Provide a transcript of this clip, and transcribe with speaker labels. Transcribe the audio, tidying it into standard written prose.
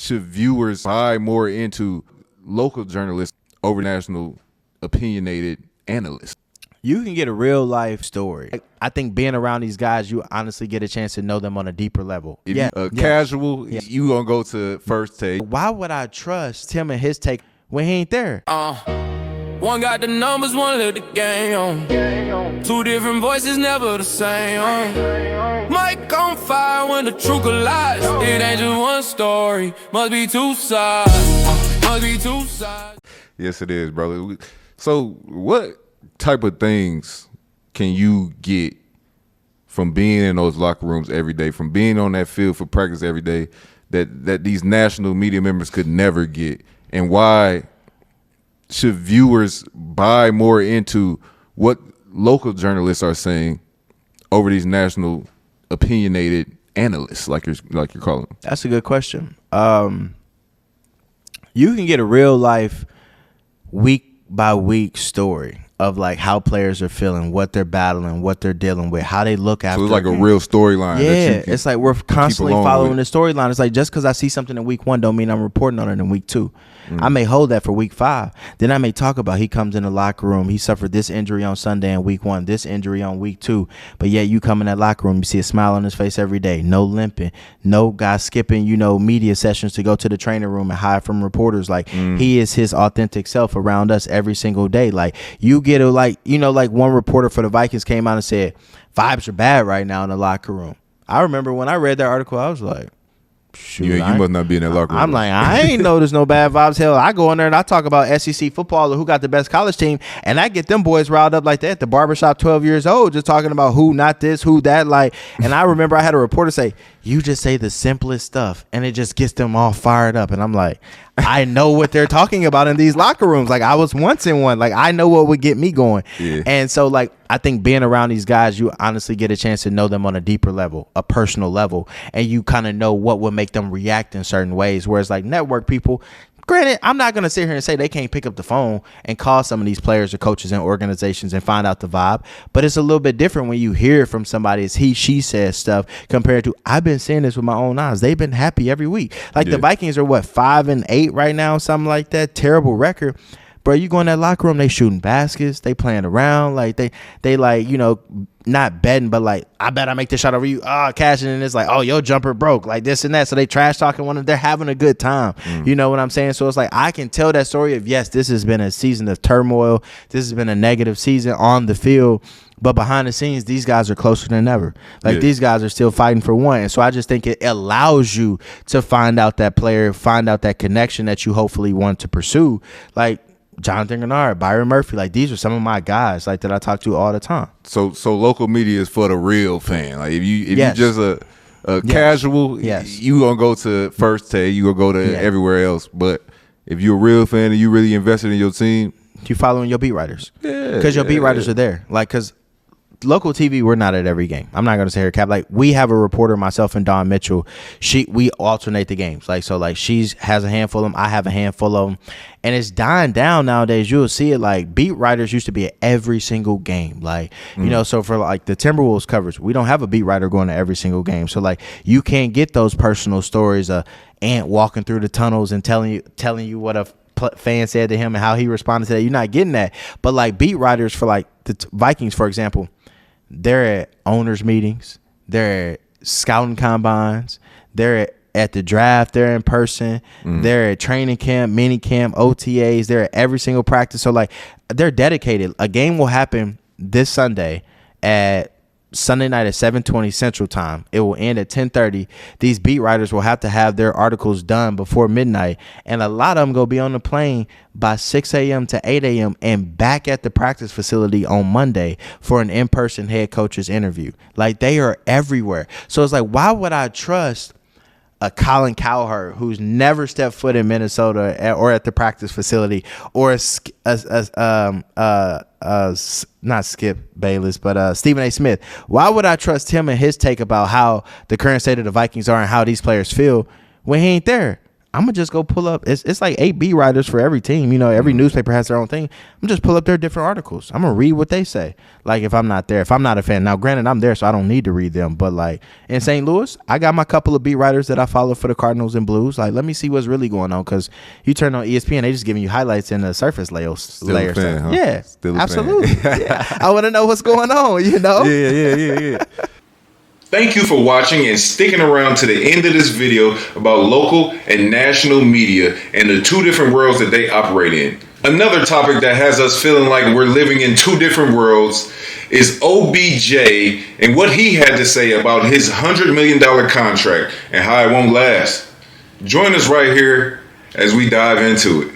Speaker 1: should viewers buy more into local journalists over national opinionated analysts?
Speaker 2: You can get a real life story. I think being around these guys, you honestly get a chance to know them on a deeper level.
Speaker 1: If you casual, you gonna go to First Take.
Speaker 2: Why would I trust him and his take when he ain't there?
Speaker 3: One got the numbers, one let the game on. Two different voices, never the same. Mic on fire when the truth collides. It ain't just one story, must be two sides. Must be two sides.
Speaker 1: Yes, it is, brother. So what type of things can you get from being in those locker rooms every day, from being on that field for practice every day, that these national media members could never get? And why should viewers buy more into what local journalists are saying over these national opinionated analysts, like you're calling them?
Speaker 2: That's a good question. You can get a real life week by week story of like how players are feeling, what they're battling, what they're dealing with, how they look after.
Speaker 1: So it's like a real storyline.
Speaker 2: Yeah, it's like we're constantly following the storyline. It's like just because I see something in week 1 don't mean I'm reporting on it in week 2. I may hold that for week 5. Then I may talk about he comes in the locker room, he suffered this injury on Sunday in week 1, this injury on week 2. But yeah, you come in that locker room, you see a smile on his face every day, no limping, no guy skipping, media sessions to go to the training room and hide from reporters. Like he is his authentic self around us every single day. Like you get like one reporter for the Vikings came out and said, vibes are bad right now in the locker room. I remember when I read that article, I was like, shoot,
Speaker 1: you must not be in that locker room.
Speaker 2: I'm like, I ain't noticed no bad vibes. Hell, I go in there and I talk about SEC football or who got the best college team, and I get them boys riled up like that at the barbershop 12 years old, just talking about who not this, who that. Like, and I remember I had a reporter say, you just say the simplest stuff, and it just gets them all fired up. And I'm like, I know what they're talking about in these locker rooms. Like, I was once in one. Like, I know what would get me going. Yeah. And so, like, I think being around these guys, you honestly get a chance to know them on a deeper level, a personal level, and you kind of know what would make them react in certain ways. Whereas, like, network people, granted, I'm not going to sit here and say they can't pick up the phone and call some of these players or coaches and organizations and find out the vibe. But it's a little bit different when you hear from somebody as he, she says stuff compared to I've been seeing this with my own eyes. They've been happy every week. Like the Vikings are 5-8 right now, something like that. Terrible record. Bro, you go in that locker room, they shooting baskets, they playing around, like they like, not betting, but like, I bet I make this shot over you. Cashing in, it's like, oh, your jumper broke, like this and that. So they trash talking one of them. They're having a good time. You know what I'm saying? So it's like I can tell that story of, yes, this has been a season of turmoil. This has been a negative season on the field. But behind the scenes, these guys are closer than ever. Like these guys are still fighting for one. And so I just think it allows you to find out that player, find out that connection that you hopefully want to pursue. Like Jonathan Gennard, Byron Murphy, like these are some of my guys like that I talk to all the time.
Speaker 1: So local media is for the real fan. Like if you just a casual, you gonna go to First Take, you gonna go to everywhere else. But if you're a real fan and you really invested in your team,
Speaker 2: you following your beat writers, because your beat writers are there. Like because local TV, we're not at every game. I'm not going to say her cap. Like we have a reporter, myself and Dawn Mitchell. We alternate the games. Like so, like she has a handful of them. I have a handful of them, and it's dying down nowadays. You'll see it. Like beat writers used to be at every single game. Like so for like the Timberwolves coverage, we don't have a beat writer going to every single game. So like you can't get those personal stories of Ant walking through the tunnels and telling you what a fan said to him and how he responded to that. You're not getting that. But like beat writers for like the Vikings, for example. They're at owners' meetings. They're at scouting combines. They're at the draft. They're in person. They're at training camp, mini camp, OTAs. They're at every single practice. So, like, they're dedicated. A game will happen this Sunday at Sunday night at 7:20 Central Time. It will end at 10:30. These beat writers will have to have their articles done before midnight, and a lot of them go be on the plane by 6 a.m. to 8 a.m. and back at the practice facility on Monday for an in-person head coach's interview. Like they are everywhere. So it's like, why would I trust a Colin Cowherd who's never stepped foot in Minnesota or at the practice facility, or not Skip Bayless, but Stephen A. Smith? Why would I trust him and his take about how the current state of the Vikings are and how these players feel when he ain't there? I'm gonna just go pull up. It's like 8 beat writers for every team. You know, every newspaper has their own thing. I'm just pull up their different articles. I'm gonna read what they say. Like if I'm not there, if I'm not a fan. Now, granted, I'm there, so I don't need to read them. But like in St. Louis, I got my couple of beat writers that I follow for the Cardinals and Blues. Like, let me see what's really going on, because you turn on ESPN, they just giving you highlights in the surface layer
Speaker 1: Still a fan,
Speaker 2: stuff.
Speaker 1: huh?
Speaker 2: Yeah,
Speaker 1: Still a
Speaker 2: absolutely.
Speaker 1: fan.
Speaker 2: Yeah. I want to know what's going on. You know?
Speaker 1: Yeah. Thank you for watching and sticking around to the end of this video about local and national media and the two different worlds that they operate in. Another topic that has us feeling like we're living in two different worlds is OBJ and what he had to say about his $100 million contract and how it won't last. Join us right here as we dive into it.